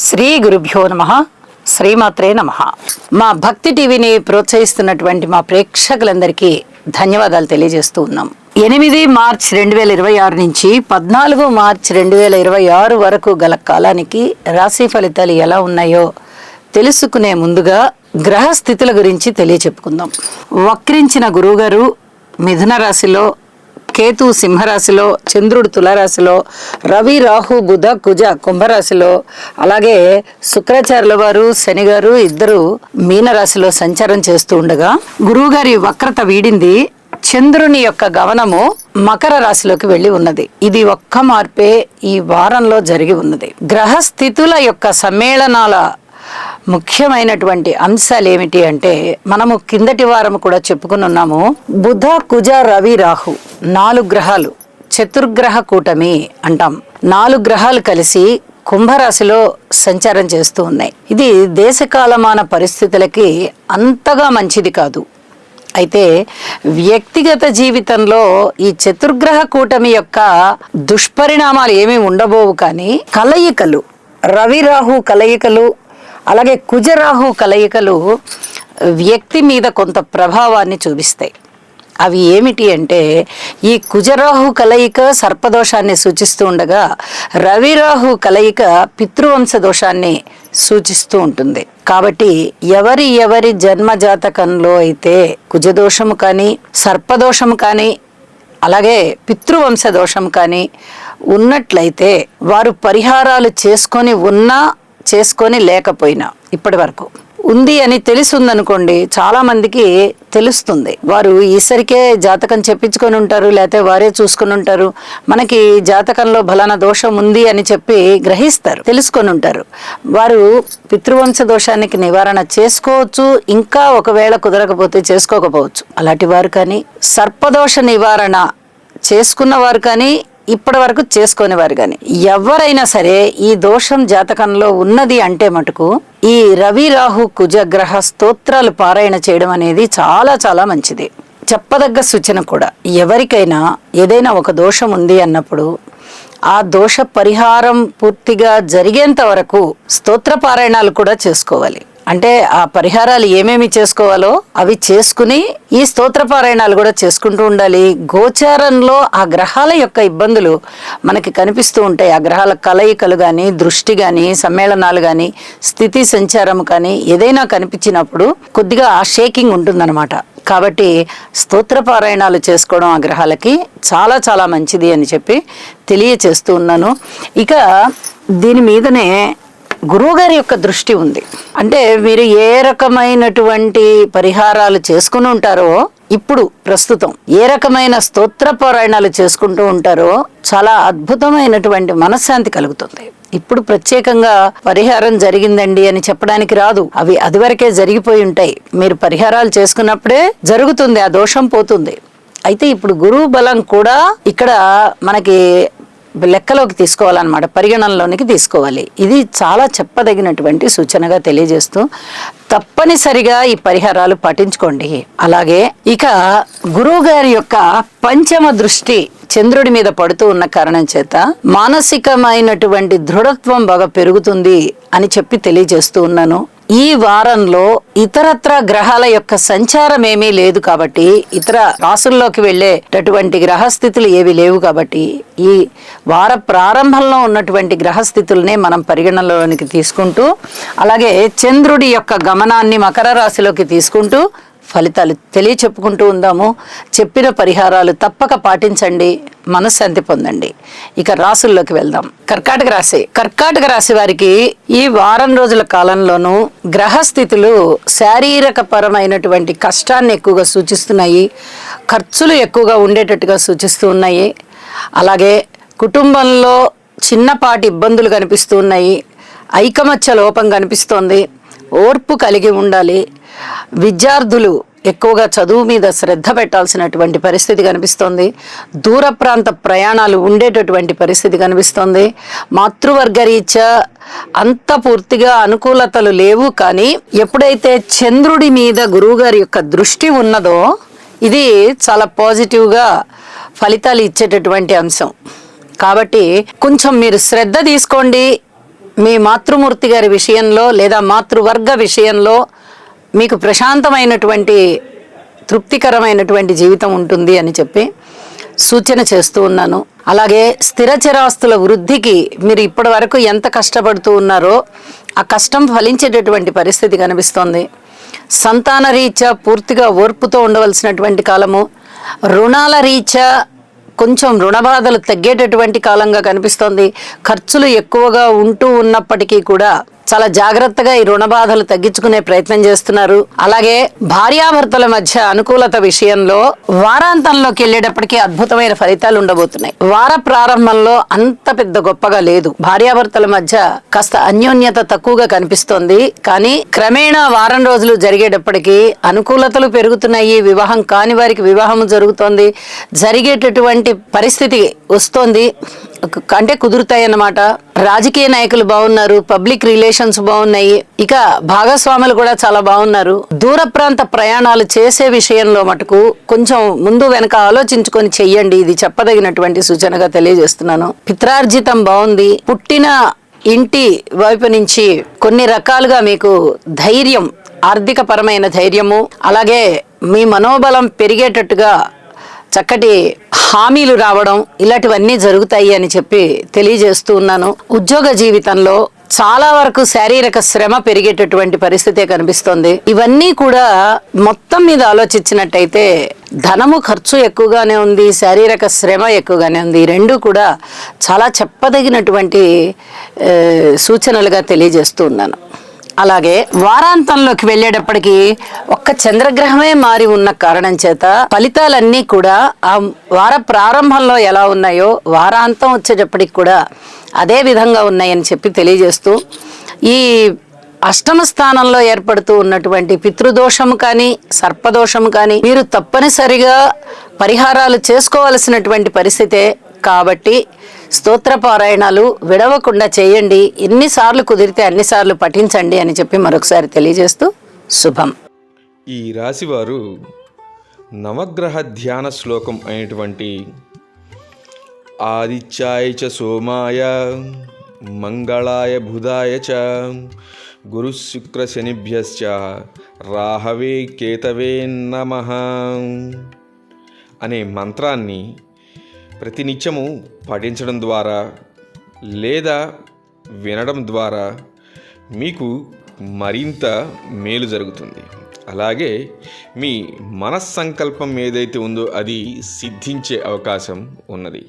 శ్రీ గురుభ్యో నమః. శ్రీమాత్రే నమః. మా భక్తి టీవీని ప్రోత్సహిస్తున్నటువంటి మా ప్రేక్షకులందరికీ ధన్యవాదాలు తెలియజేస్తూ ఉన్నాం. 8 మార్చి 2026 నుంచి 14 మార్చి 2026 వరకు గల కాలానికి రాశి ఫలితాలు ఎలా ఉన్నాయో తెలుసుకునే ముందుగా గ్రహ స్థితుల గురించి తెలియచెప్పుకుందాం. వక్రించిన గురువుగారు మిథున రాశిలో, కేతు సింహరాశిలో, చంద్రుడు తులారాశిలో, రవి రాహు బుధ కుజ కుంభరాశిలో, అలాగే శుక్రాచార్యుల వారు శని గారు ఇద్దరు మీనరాశిలో సంచారం చేస్తూ ఉండగా గురువుగారి వక్రత వీడింది. చంద్రుని యొక్క గమనము మకర రాశిలోకి వెళ్ళి ఉన్నది. ఇది ఒక్క మార్పే ఈ వారంలో జరిగి ఉన్నది. గ్రహ స్థితుల యొక్క సమ్మేళనాల ముఖ్యమైనటువంటి అంశాలు ఏమిటి అంటే, మనము కిందటి వారం కూడా చెప్పుకుని ఉన్నాము. బుధ కుజ రవి రాహు 4 గ్రహాలు చతుర్గ్రహ కూటమి అంటాం. 4 గ్రహాలు కలిసి కుంభరాశిలో సంచారం చేస్తూ ఉన్నాయి. ఇది దేశకాలమాన పరిస్థితులకి అంతగా మంచిది కాదు. అయితే వ్యక్తిగత జీవితంలో ఈ చతుర్గ్రహ కూటమి యొక్క దుష్పరిణామాలు ఏమీ ఉండబోవు, కానీ కలయికలు, రవి రాహు కలయికలు, అలాగే కుజరాహు కలయికలు వ్యక్తి మీద కొంత ప్రభావాన్ని చూపిస్తాయి. అవి ఏమిటి అంటే, ఈ కుజరాహు కలయిక సర్పదోషాన్ని సూచిస్తూ ఉండగా రవిరాహు కలయిక పితృవంశ దోషాన్ని సూచిస్తూ ఉంటుంది. కాబట్టి ఎవరి జన్మజాతకంలో అయితే కుజదోషము కానీ, సర్పదోషము కానీ, అలాగే పితృవంశ దోషం కానీ ఉన్నట్లయితే వారు పరిహారాలు చేసుకొని లేకపోయినా, ఇప్పటి వరకు ఉంది అని తెలుసుందనుకోండి, చాలా మందికి తెలుస్తుంది. వారు ఈసరికే జాతకం చెప్పించుకొని ఉంటారు, లేకపోతే వారే చూసుకొని ఉంటారు. మనకి జాతకంలో బలానా దోషం ఉంది అని చెప్పి గ్రహిస్తారు, తెలుసుకొని ఉంటారు. వారు పితృవంశ దోషానికి నివారణ చేసుకోవచ్చు, ఇంకా ఒకవేళ కుదరకపోతే చేసుకోకపోవచ్చు. అలాంటి వారు కానీ, సర్పదోష నివారణ చేసుకున్న వారు కానీ, ఇప్పటి వరకు చేసుకునేవారు కానీ ఎవరైనా సరే ఈ దోషం జాతకంలో ఉన్నది అంటే మటుకు ఈ రవి రాహు కుజగ్రహ స్తోత్రాలు పారాయణ చేయడం అనేది చాలా చాలా మంచిది. చెప్పదగ్గ సూచన కూడా, ఎవరికైనా ఏదైనా ఒక దోషం ఉంది అన్నప్పుడు ఆ దోష పరిహారం పూర్తిగా జరిగేంత వరకు స్తోత్ర పారాయణాలు కూడా చేసుకోవాలి. అంటే ఆ పరిహారాలు ఏమేమి చేసుకోవాలో అవి చేసుకుని ఈ స్తోత్ర పారాయణాలు కూడా చేసుకుంటూ ఉండాలి. గోచారంలో ఆ గ్రహాల యొక్క ఇబ్బందులు మనకి కనిపిస్తూ ఉంటాయి. ఆ గ్రహాల కలయికలు కానీ, దృష్టి కానీ, సమ్మేళనాలు కానీ, స్థితి సంచారం కానీ ఏదైనా కనిపించినప్పుడు కొద్దిగా ఆ షేకింగ్ ఉంటుందన్నమాట. కాబట్టి స్తోత్ర పారాయణాలు చేసుకోవడం ఆ గ్రహాలకి చాలా చాలా మంచిది అని చెప్పి తెలియచేస్తూ ఉన్నాను. ఇక దీని మీదనే గురువుగారి యొక్క దృష్టి ఉంది. అంటే మీరు ఏ రకమైనటువంటి పరిహారాలు చేసుకుని ఉంటారో, ఇప్పుడు ప్రస్తుతం ఏ రకమైన స్తోత్ర పారాయణాలు చేసుకుంటూ ఉంటారో చాలా అద్భుతమైనటువంటి మనశ్శాంతి కలుగుతుంది. ఇప్పుడు ప్రత్యేకంగా పరిహారం జరిగిందండి అని చెప్పడానికి రాదు. అవి అదివరకే జరిగిపోయి ఉంటాయి. మీరు పరిహారాలు చేసుకున్నప్పుడే జరుగుతుంది, ఆ దోషం పోతుంది. అయితే ఇప్పుడు గురువు బలం కూడా ఇక్కడ మనకి లెక్కలోకి తీసుకోవాలన్నమాట, పరిగణనలోనికి తీసుకోవాలి. ఇది చాలా చెప్పదగినటువంటి సూచనగా తెలియజేస్తూ తప్పనిసరిగా ఈ పరిహారాలు పాటించుకోండి. అలాగే ఇక గురువు గారి యొక్క పంచమ దృష్టి చంద్రుడి మీద పడుతూ ఉన్న కారణం చేత మానసికమైనటువంటి దృఢత్వం బాగా పెరుగుతుంది అని చెప్పి తెలియజేస్తూ ఉన్నాను. ఈ వారంలో ఇతరత్ర గ్రహాల యొక్క సంచారం ఏమీ లేదు కాబట్టి, ఇతర రాసుల్లోకి వెళ్ళేటటువంటి గ్రహస్థితులు ఏవి లేవు కాబట్టి, ఈ వార ప్రారంభంలో ఉన్నటువంటి గ్రహస్థితులనే మనం పరిగణనలోనికి తీసుకుంటూ, అలాగే చంద్రుడి యొక్క గమనాన్ని మకర రాశిలోకి తీసుకుంటూ ఫలితాలు తెలియచెప్పుకుంటూ ఉందాము. చెప్పిన పరిహారాలు తప్పక పాటించండి, మనశ్శాంతి పొందండి. ఇక రాసుల్లోకి వెళ్దాం. కర్కాటక రాశి వారికి ఈ వారం రోజుల కాలంలోనూ గ్రహస్థితులు శారీరక పరమైనటువంటి కష్టాన్ని ఎక్కువగా సూచిస్తున్నాయి. ఖర్చులు ఎక్కువగా ఉండేటట్టుగా సూచిస్తూ ఉన్నాయి. అలాగే కుటుంబంలో చిన్నపాటి ఇబ్బందులు కనిపిస్తూ ఉన్నాయి. ఐకమత్య లోపం కనిపిస్తోంది. ఓర్పు కలిగి ఉండాలి. విద్యార్థులు ఎక్కువగా చదువు మీద శ్రద్ధ పెట్టాల్సినటువంటి పరిస్థితి కనిపిస్తోంది. దూర ప్రాంత ప్రయాణాలు ఉండేటటువంటి పరిస్థితి కనిపిస్తోంది. మాతృవర్గ రీత్యా అంత పూర్తిగా అనుకూలతలు లేవు, కానీ ఎప్పుడైతే చంద్రుడి మీద గురువుగారి యొక్క దృష్టి ఉన్నదో ఇది చాలా పాజిటివ్గా ఫలితాలు ఇచ్చేటటువంటి అంశం. కాబట్టి కొంచెం మీరు శ్రద్ధ తీసుకోండి. మీ మాతృమూర్తి గారి విషయంలో లేదా మాతృవర్గ విషయంలో మీకు ప్రశాంతమైనటువంటి తృప్తికరమైనటువంటి జీవితం ఉంటుంది అని చెప్పి సూచన చేస్తూ ఉన్నాను. అలాగే స్థిరచరాస్తుల వృద్ధికి మీరు ఇప్పటి వరకు ఎంత కష్టపడుతూ ఉన్నారో ఆ కష్టం ఫలించేటటువంటి పరిస్థితి కనిపిస్తోంది. సంతాన రీత్యా పూర్తిగా ఓర్పుతో ఉండవలసినటువంటి కాలము, రుణాల రీత్యా కొంచెం రుణబాధలు తగ్గేటటువంటి కాలంగా కనిపిస్తోంది. ఖర్చులు ఎక్కువగా ఉంటూ ఉన్నప్పటికీ కూడా చాలా జాగ్రత్తగా ఈ రుణ బాధలు తగ్గించుకునే ప్రయత్నం చేస్తున్నారు. అలాగే భార్యాభర్తల మధ్య అనుకూలత విషయంలో వారాంతంలోకి వెళ్ళేటప్పటికీ అద్భుతమైన ఫలితాలు ఉండబోతున్నాయి. వార ప్రారంభంలో అంత పెద్ద గొప్పగా లేదు, భార్యాభర్తల మధ్య కాస్త అన్యోన్యత తక్కువగా కనిపిస్తోంది. కానీ క్రమేణా వారం రోజులు జరిగేటప్పటికీ అనుకూలతలు పెరుగుతున్నాయి. వివాహం కాని వారికి వివాహం జరుగుతోంది, జరిగేటటువంటి పరిస్థితి వస్తోంది, అంటే కుదురుతాయి అన్నమాట. రాజకీయ నాయకులు బాగున్నారు, పబ్లిక్ రిలేషన్స్ బాగున్నాయి, ఇక భాగస్వాములు కూడా చాలా బాగున్నారు. దూర ప్రాంత ప్రయాణాలు చేసే విషయంలో మటుకు కొంచెం ముందు వెనక ఆలోచించుకొని చెయ్యండి, ఇది చెప్పదగినటువంటి సూచనగా తెలియజేస్తున్నాను. పిత్రార్జితం బాగుంది. పుట్టిన ఇంటి వైపు నుంచి కొన్ని రకాలుగా మీకు ధైర్యం, ఆర్థిక పరమైన ధైర్యము, అలాగే మీ మనోబలం పెరిగేటట్టుగా చక్కటి హామీలు రావడం, ఇలాంటివన్నీ జరుగుతాయి అని చెప్పి తెలియజేస్తూ ఉన్నాను. ఉద్యోగ జీవితంలో చాలా వరకు శారీరక శ్రమ పెరిగేటటువంటి పరిస్థితే కనిపిస్తోంది. ఇవన్నీ కూడా మొత్తం మీద ఆలోచించినట్టయితే ధనము ఖర్చు ఎక్కువగానే ఉంది, శారీరక శ్రమ ఎక్కువగానే ఉంది. ఈ రెండు కూడా చాలా చెప్పదగినటువంటి సూచనలుగా తెలియజేస్తూ ఉన్నాను. అలాగే వారాంతంలోకి వెళ్ళేటప్పటికి ఒక్క చంద్రగ్రహమే మారి ఉన్న కారణం చేత ఫలితాలన్నీ కూడా ఆ వార ప్రారంభంలో ఎలా ఉన్నాయో వారాంతం వచ్చేటప్పటికి కూడా అదే విధంగా ఉన్నాయని చెప్పి తెలియజేస్తూ, ఈ అష్టమ స్థానంలో ఏర్పడుతూ ఉన్నటువంటి పితృదోషము కానీ సర్పదోషము కానీ మీరు తప్పనిసరిగా పరిహారాలు చేసుకోవలసినటువంటి పరిస్థితే. కాబట్టి స్తోత్ర పారాయణాలు విడవకుండా చేయండి, ఎన్నిసార్లు కుదిరితే అన్నిసార్లు పఠించండి అని చెప్పి మరొకసారి తెలియజేస్తూ శుభం. ఈ రాశివారు నవగ్రహ ధ్యాన శ్లోకం అయినటువంటి ఆదిత్యాయ చ సోమాయ మంగళాయ బుధాయ చ గురు శుక్ర శనిభ్యశ్చ రాహవే కేతవే నమః అనే మంత్రాన్ని ప్రతినిత్యము పఠించడం ద్వారా లేదా వినడం ద్వారా మీకు మరింత మేలు జరుగుతుంది. అలాగే మీ మనస్సంకల్పం ఏదైతే ఉందో అది సిద్ధించే అవకాశం ఉన్నది.